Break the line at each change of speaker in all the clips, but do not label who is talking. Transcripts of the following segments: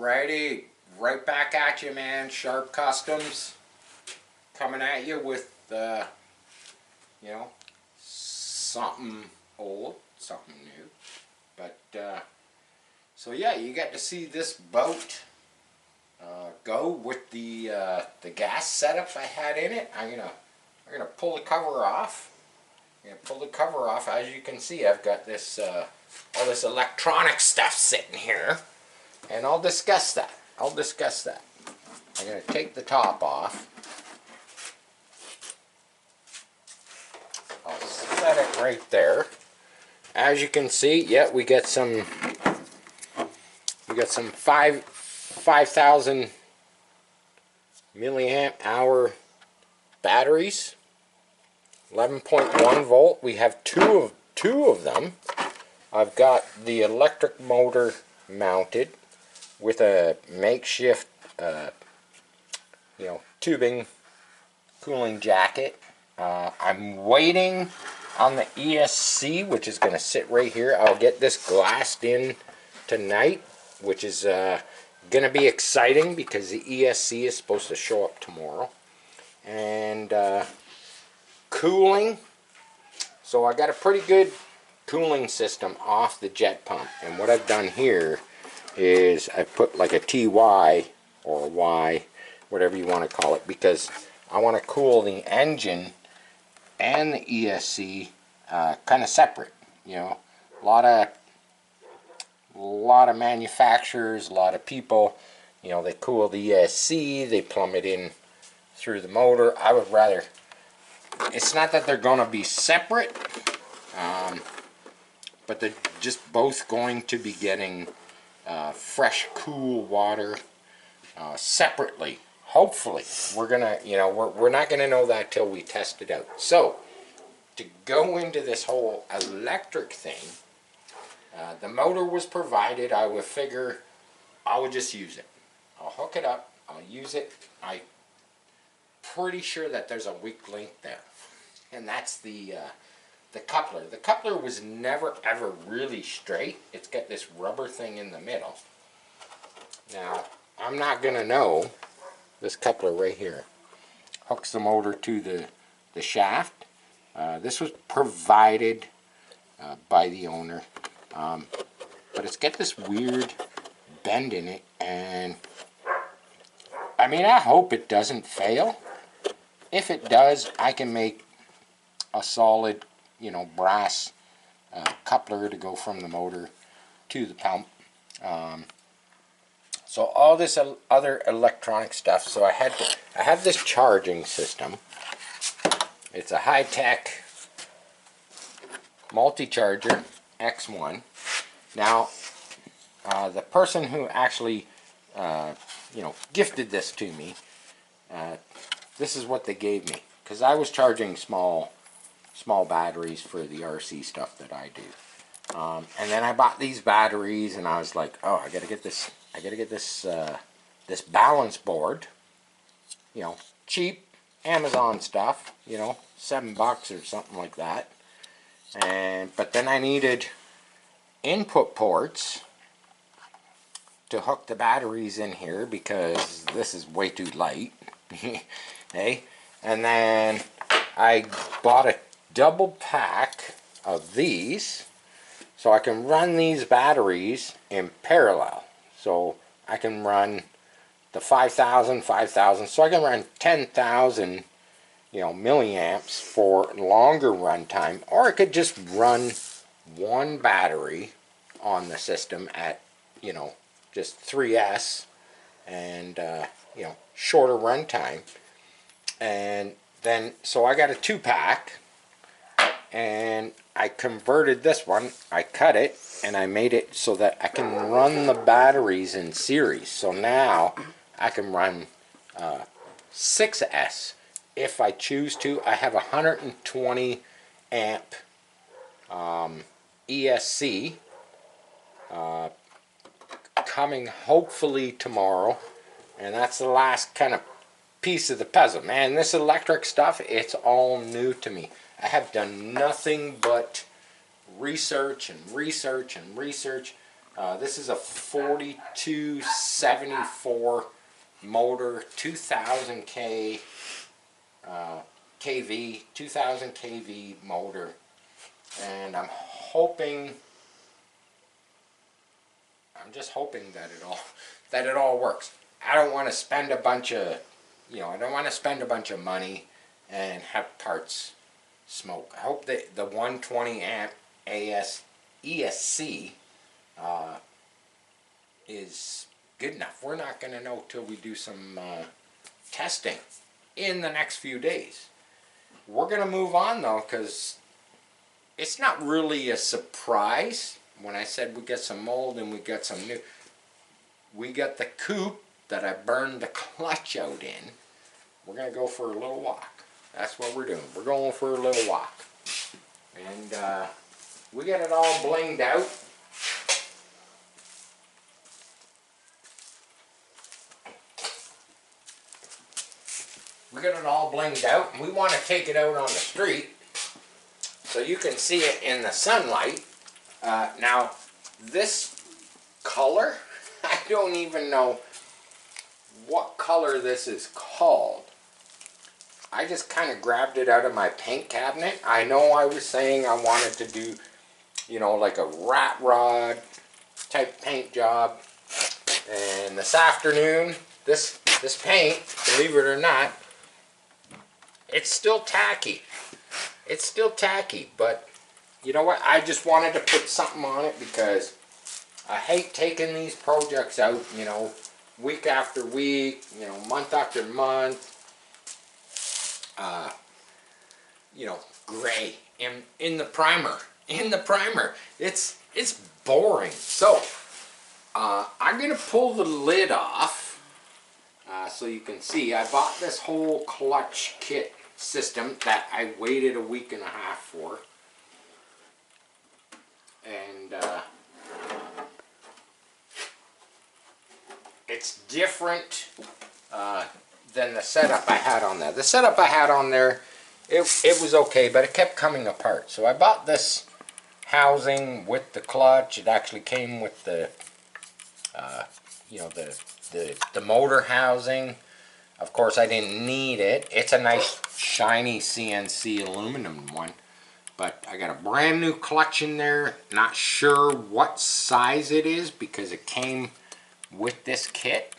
Alrighty, right back at you, man. Sharp Customs coming at you with something old, something new. But so yeah, you get to see this boat go with the gas setup I had in it. I'm gonna pull the cover off. As you can see, I've got this all this electronic stuff sitting here, and I'll discuss that. I'm gonna take the top off. I'll set it right there. As you can see, yeah, we got some 5,000 milliamp hour batteries, 11.1 volt. We have two of them. I've got the electric motor mounted with a makeshift tubing cooling jacket. I'm waiting on the ESC, which is going to sit right here. I'll get this glassed in tonight, which is going to be exciting because the ESC is supposed to show up tomorrow. And cooling. So I got a pretty good cooling system off the jet pump. And what I've done here is I put like a TY or a Y, whatever you want to call it, because I want to cool the engine and the ESC kind of separate. A lot of manufacturers, a lot of people, they cool the ESC, they plumb it in through the motor. I would rather, it's not that they're going to be separate, but they're just both going to be getting fresh, cool water separately. Hopefully, we're gonna, we're not gonna know that till we test it out. So, to go into this whole electric thing, the motor was provided. I would figure I would just use it. I'll hook it up. I'll use it. I'm pretty sure that there's a weak link there, and that's the coupler. The coupler was never ever really straight. It's got this rubber thing in the middle. Now, I'm not gonna know. This coupler right here hooks the motor to the shaft. This was provided by the owner, but it's got this weird bend in it, and I mean, I hope it doesn't fail. If it does, I can make a solid, brass coupler to go from the motor to the pump. So all this other electronic stuff. So I have this charging system. It's a high-tech multi-charger X1. Now, the person who actually, gifted this to me, this is what they gave me, because I was charging small batteries for the RC stuff that I do. And then I bought these batteries, and I was like, oh, I gotta get this this balance board, cheap Amazon stuff, $7 or something like that. But then I needed input ports to hook the batteries in here because this is way too light. Hey, and then I bought a double pack of these so I can run these batteries in parallel. So I can run the 5,000, so I can run 10,000, milliamps for longer run time, or I could just run one battery on the system at, just 3S and, shorter run time. And then, so I got a 2-pack, and I converted this one, I cut it, and I made it so that I can run the batteries in series. So now I can run 6S if I choose to. I have a 120 amp ESC coming hopefully tomorrow, and that's the last kind of piece of the puzzle. Man, this electric stuff, it's all new to me. I have done nothing but research and research and research. This is a 4274 motor, 2000 kV, 2000 kV motor, and I'm just hoping that it all works. I don't want to spend a bunch of, I don't want to spend a bunch of money and have parts smoke. I hope that the 120 amp ESC is good enough. We're not going to know till we do some testing in the next few days. We're going to move on though, because it's not really a surprise when I said we got some mold and we got some new. We got the Coupe that I burned the clutch out in. We're going to go for a little walk. That's what we're doing. We're going for a little walk. And we got it all blinged out. We got it all blinged out. And we want to take it out on the street so you can see it in the sunlight. Now, this color, I don't even know what color this is called. I just kind of grabbed it out of my paint cabinet. I know I was saying I wanted to do, like a rat rod type paint job. And this afternoon, this paint, believe it or not, it's still tacky. It's still tacky, but you know what? I just wanted to put something on it because I hate taking these projects out, week after week, month after month. Gray in the primer. It's boring. So I'm gonna pull the lid off so you can see. I bought this whole clutch kit system that I waited a week and a half for, and it's different than the setup I had on there. The setup I had on there, it was okay, but it kept coming apart. So I bought this housing with the clutch. It actually came with the, the motor housing. Of course, I didn't need it. It's a nice shiny CNC aluminum one. But I got a brand new clutch in there. Not sure what size it is because it came with this kit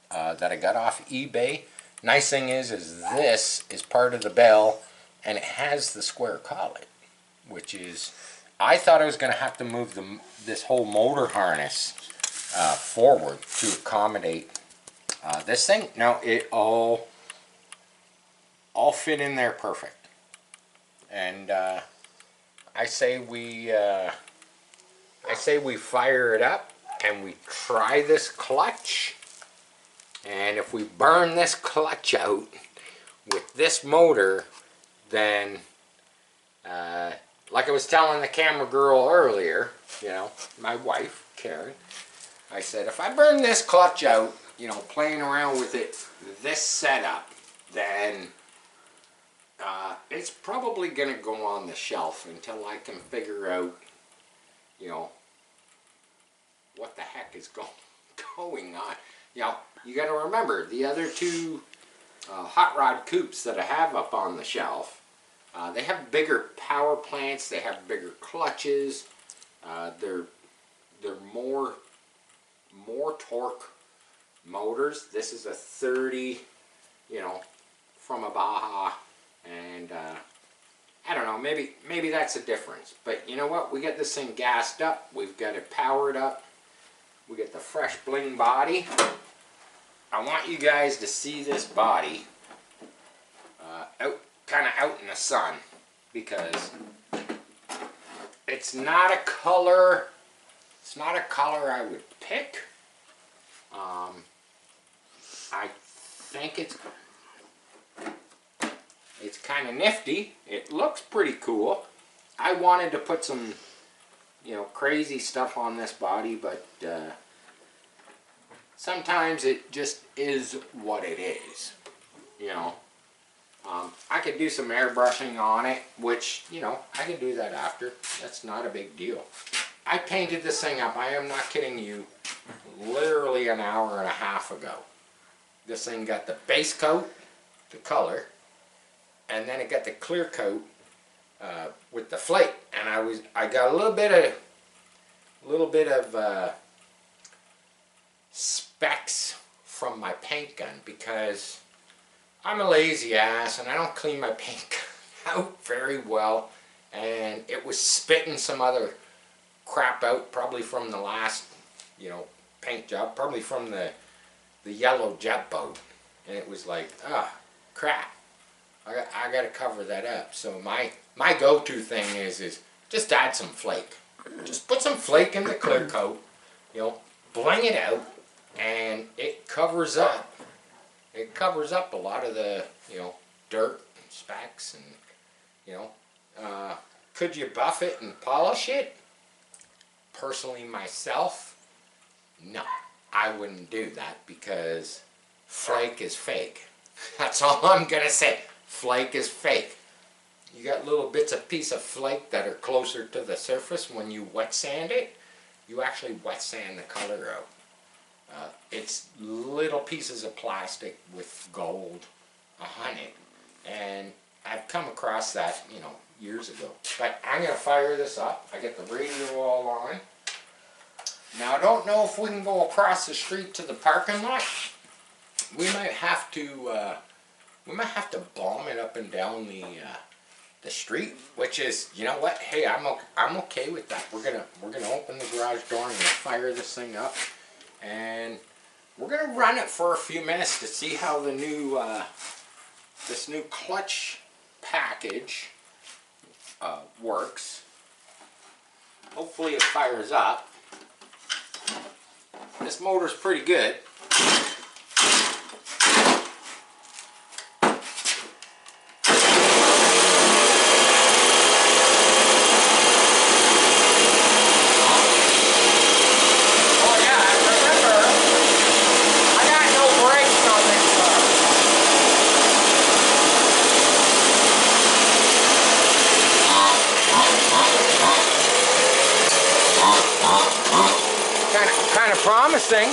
that I got off eBay. Nice thing is this is part of the bell, and it has the square collet, which is, I thought I was going to have to move this whole motor harness forward to accommodate this thing. No, it all fit in there perfect. And I say we fire it up and we try this clutch. And if we burn this clutch out with this motor, then like I was telling the camera girl earlier, my wife, Karen, I said, if I burn this clutch out, playing around with it, this setup, then it's probably going to go on the shelf until I can figure out, what the heck is going on. You got to remember, the other two hot rod coupes that I have up on the shelf, they have bigger power plants, they have bigger clutches, they're more torque motors. This is a 30, from a Baja, and I don't know, maybe that's a difference. But you know what? We got this thing gassed up. We've got it powered up. We got the fresh bling body. I want you guys to see this body kind of out in the sun, because it's not a color. It's not a color I would pick. I think it's kind of nifty. It looks pretty cool. I wanted to put some, crazy stuff on this body, but sometimes it just is what it is. I could do some airbrushing on it, which, I can do that after. That's not a big deal. I painted this thing up, I am not kidding you, literally an hour and a half ago. This thing got the base coat, the color, and then it got the clear coat with the flake. And I got a little bit of specks from my paint gun because I'm a lazy ass and I don't clean my paint gun out very well, and it was spitting some other crap out, probably from the last, you know, paint job, probably from the yellow jet boat, and it was like, crap, I got to cover that up. So my go-to thing is just add some flake. Just put some flake in the clear coat, you know, bling it out, and it covers up. It covers up a lot of the, you know, dirt and specks, and, you know, could you buff it and polish it? Personally, myself, no, I wouldn't do that because flake is fake. That's all I'm gonna say. Flake is fake. You got little bits of piece of flake that are closer to the surface. When you wet sand it, you actually wet sand the color out. It's little pieces of plastic with gold on it, and I've come across that, you know, years ago. But I'm going to fire this up. I get the radio all on. Now I don't know if we can go across the street to the parking lot. We might have to bomb it up and down the street, which is, you know what? Hey, I'm okay with that. We're gonna open the garage door and fire this thing up, and we're gonna run it for a few minutes to see how the new this new clutch package works. Hopefully it fires up. This motor's pretty good. Kind of promising.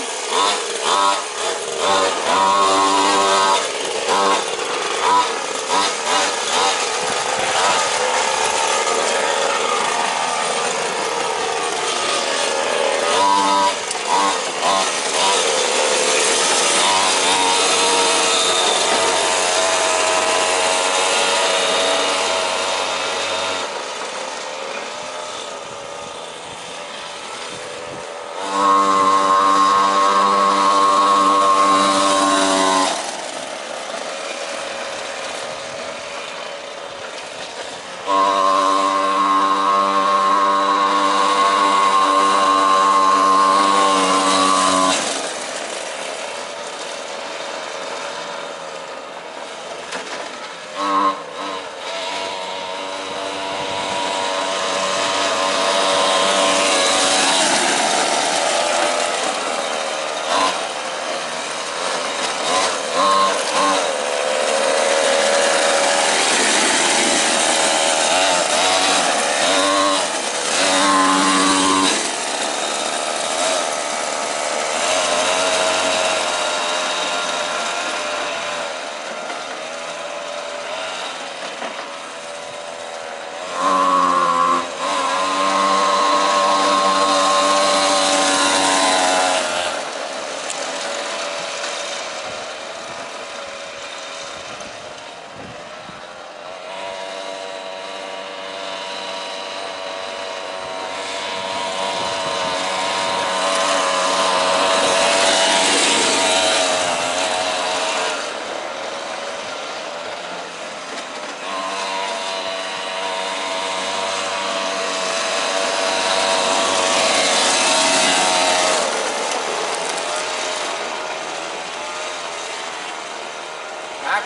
I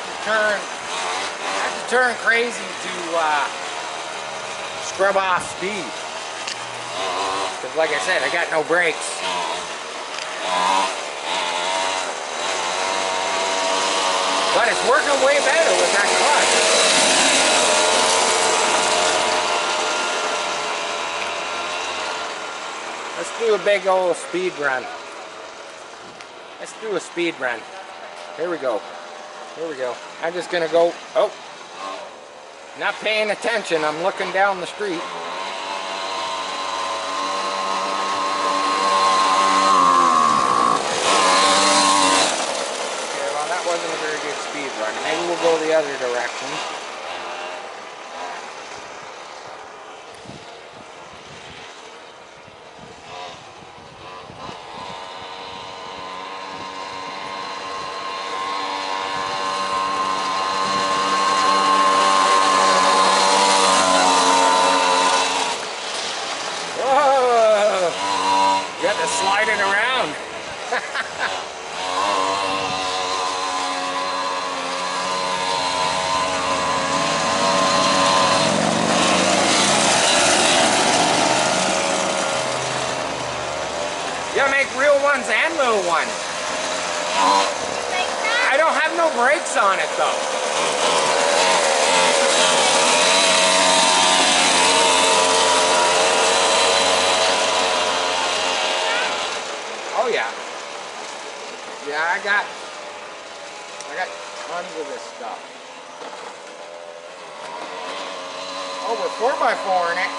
have to turn crazy to scrub off speed. Because like I said, I got no brakes. But it's working way better with that clutch. Let's do a big old speed run. Let's do a speed run. Here we go. Here we go. I'm just gonna go. Oh, not paying attention. I'm looking down the street. Okay, well that wasn't a very good speed run. Maybe we'll go the other direction. Sliding around. You make real ones and little ones. I don't have no brakes on it though. Oh yeah. Yeah, I got tons of this stuff. Oh, we're 4x4 in it.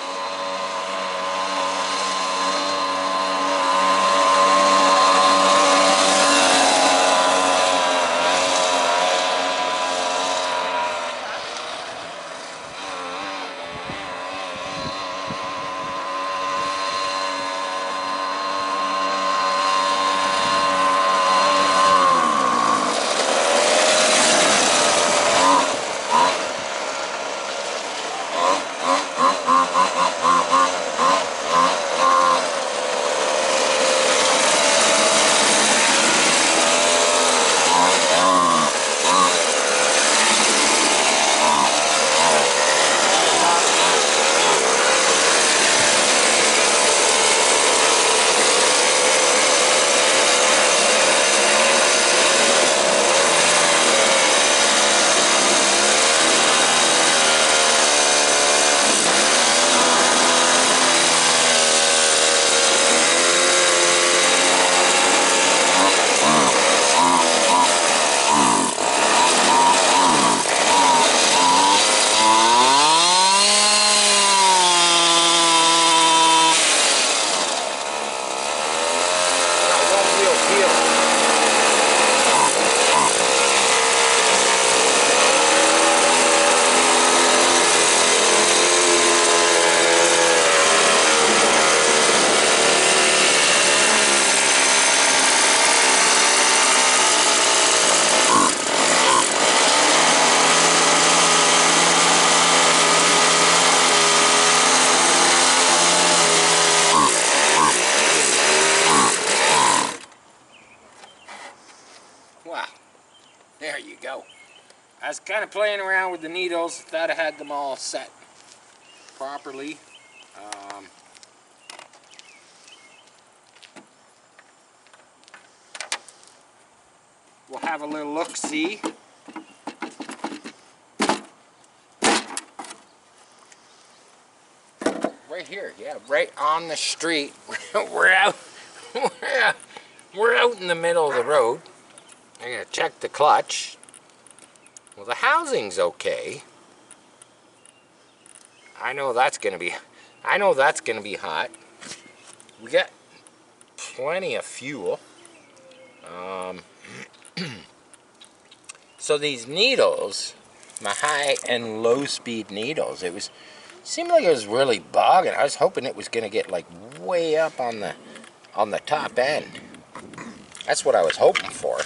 Wow, there you go. I was kind of playing around with the needles, thought I had them all set properly. We'll have a little look-see. Right here, yeah, right on the street. we're out in the middle of the road. I'm gonna check the clutch. Well, the housing's okay. I know that's gonna be hot. We got plenty of fuel. So these needles, my high and low speed needles, seemed like it was really bogging. I was hoping it was gonna get like way up on the top end. That's what I was hoping for.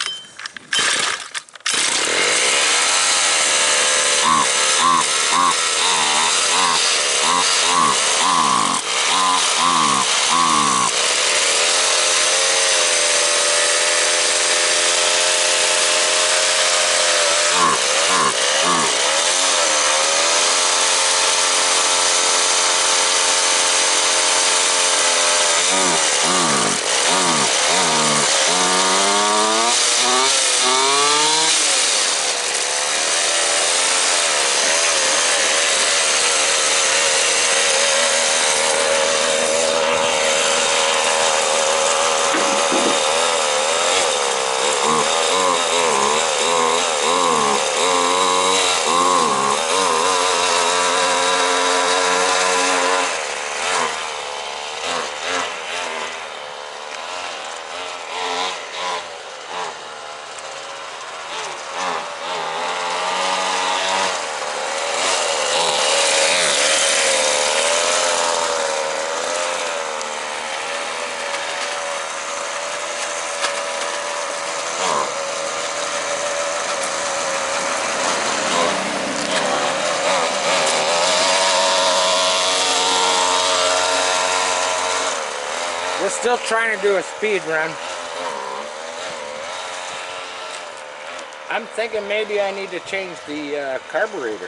still trying to do a speed run. I'm thinking maybe I need to change the carburetor.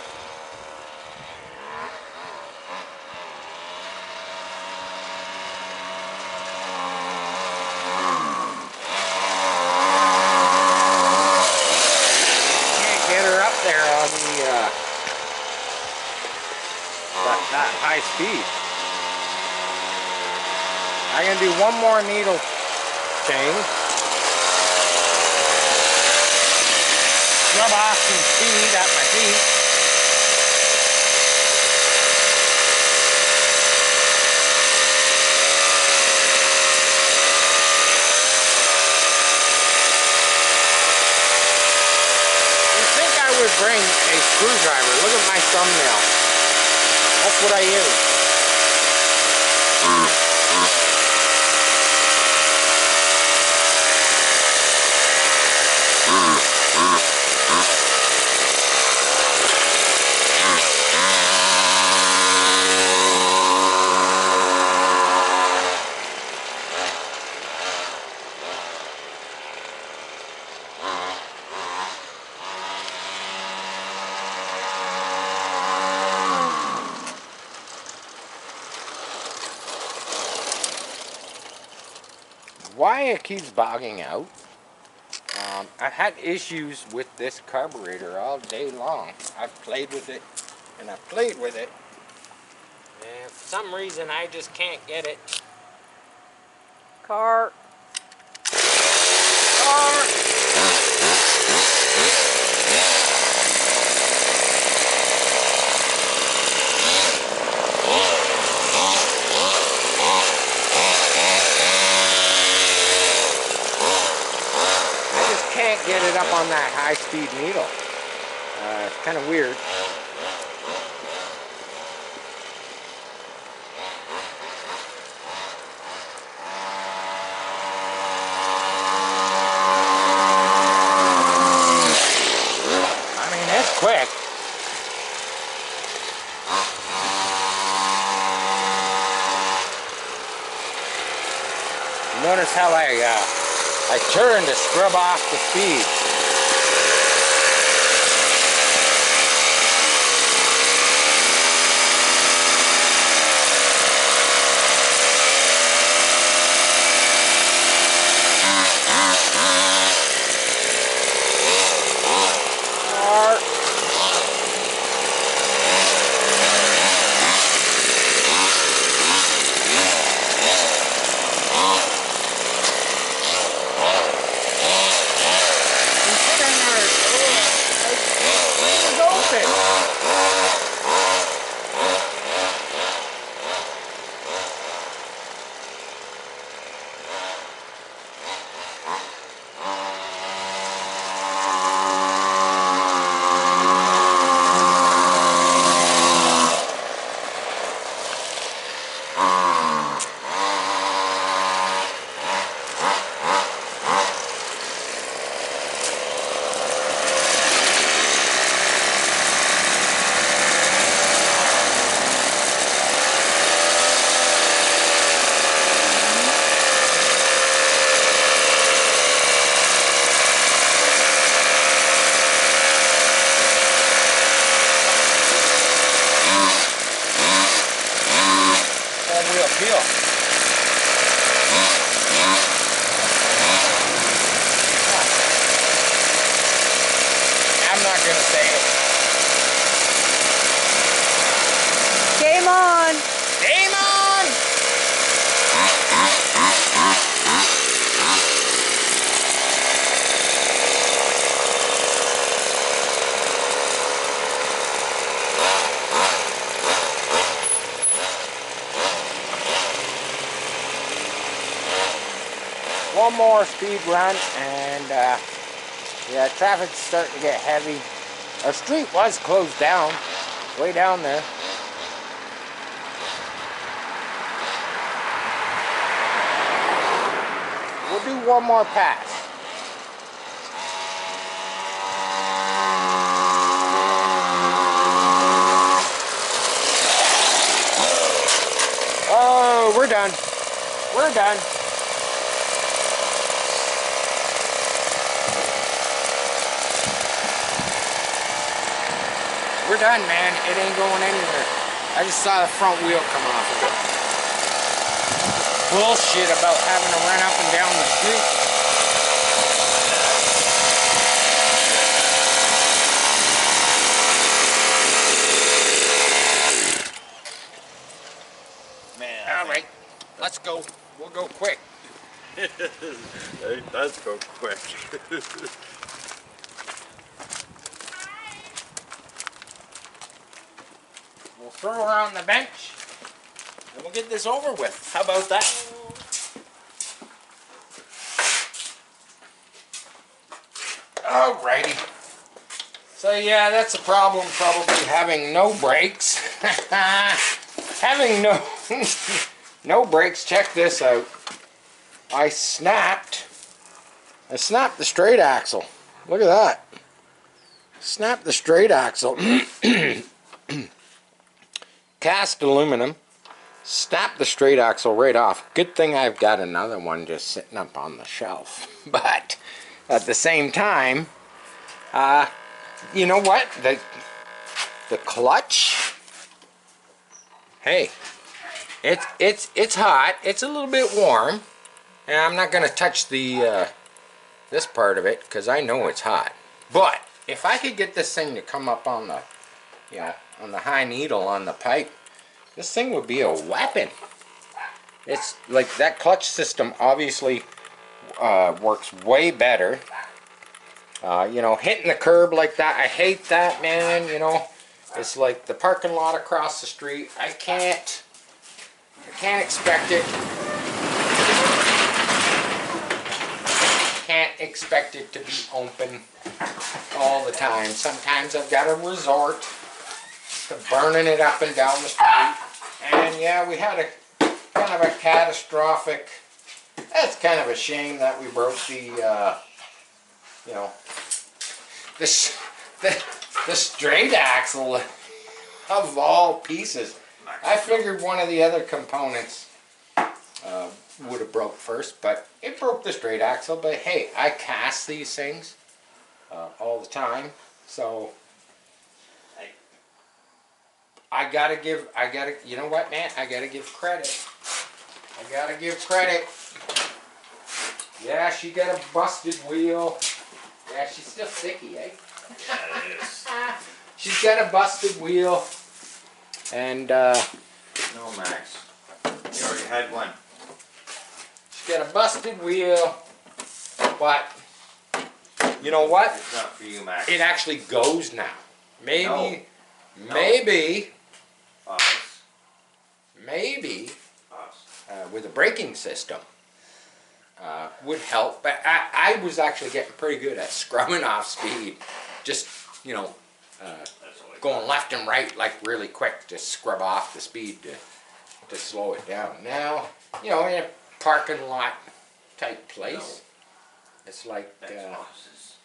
Can't get her up there on the that high speed. I'm gonna do one more needle change. Rub off some speed at my feet. You think I would bring a screwdriver? Look at my thumbnail. That's what I use. Why it keeps bogging out, I've had issues with this carburetor all day long. I've played with it and I've played with it, and for some reason I just can't get it. Car. Can't get it up on that high-speed needle. It's kind of weird. I mean, it's quick. Notice how I turn to scrub off the speed. I'm not going to say it.
Game on!
Game on! One more speed run, and yeah, traffic's starting to get heavy. Our street was closed down, way down there. We'll do one more pass. Oh, we're done. We're done. We're done, man. It ain't going anywhere. I just saw the front wheel come off of it. Bullshit about having to run up and down the street.
Man.
All right, let's go. We'll go quick.
It does go quick.
We'll throw her on the bench, and we'll get this over with. How about that? Alrighty. So yeah, that's a problem, probably having no brakes. Having no brakes. Check this out. I snapped the straight axle. Look at that. Snapped the straight axle. Cast aluminum. Snapped the straight axle right off. Good thing I've got another one just sitting up on the shelf. But at the same time, you know what? The clutch. Hey, it's hot. It's a little bit warm, and I'm not gonna touch the this part of it because I know it's hot. But if I could get this thing to come up on the, you know, on the high needle on the pipe, this thing would be a weapon. It's like that clutch system obviously works way better. You know, hitting the curb like that, I hate that, man. You know, it's like the parking lot across the street. I can't expect it. Can't expect it to be open all the time. Sometimes I've got to resort to burning it up and down the street. And yeah, we had a kind of a catastrophic. It's kind of a shame that we broke the, you know, the straight axle of all pieces. I figured one of the other components would have broke first, but it broke the straight axle. But hey, I cast these things all the time, so you know what, man? I gotta give credit. Yeah, she got a busted wheel. Yeah, she's still sticky, eh?
Yeah, it is.
She's got a busted wheel, and
No, Max. You already had one.
she's got a busted wheel, but you know what?
It's not for you, Max.
It actually goes now. Maybe,
No.
maybe,
Us.
maybe
Us.
with a braking system would help. But I was actually getting pretty good at scrubbing off speed. Just, you know,
That's all I
going left and right like really quick to scrub off the speed to slow it down. Now, you know, in a parking lot type place, it's like,
That's us.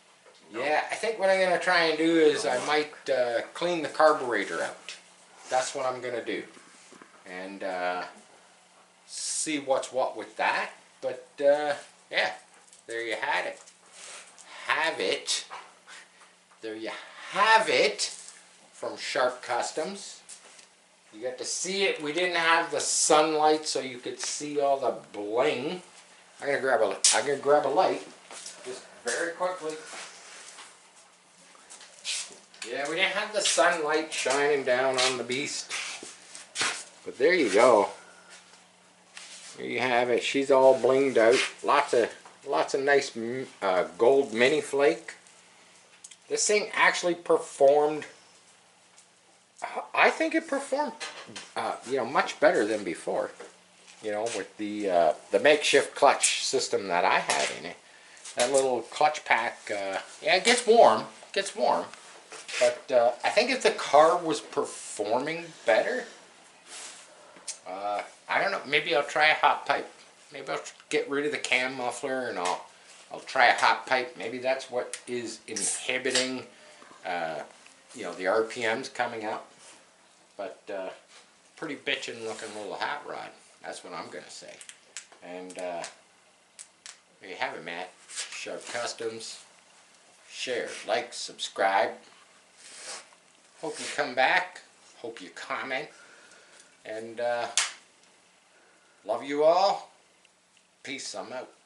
yeah, I think what I'm going to try and do is I might clean the carburetor out. That's what I'm going to do. And see what's what with that. But, yeah, there you had it. There you have it from Sharp Customs. You got to see it. We didn't have the sunlight so you could see all the bling. I'm gonna grab a light just very quickly. Yeah, we didn't have the sunlight shining down on the beast. But there you go. There you have it. She's all blinged out. Lots of nice gold mini flake. This thing actually performed. I think it performed, you know, much better than before. You know, with the makeshift clutch system that I had in it. That little clutch pack. Yeah, it gets warm. But I think if the car was performing better, I don't know. Maybe I'll try a hot pipe. Maybe I'll get rid of the cam muffler and I'll try a hot pipe. Maybe that's what is inhibiting, you know, the RPMs coming up. But pretty bitchin' looking little hot rod. That's what I'm gonna say. And there you have it, Matt. Sharp Customs. Share, like, subscribe. Hope you come back. Hope you comment. And love you all. Peace. I'm out.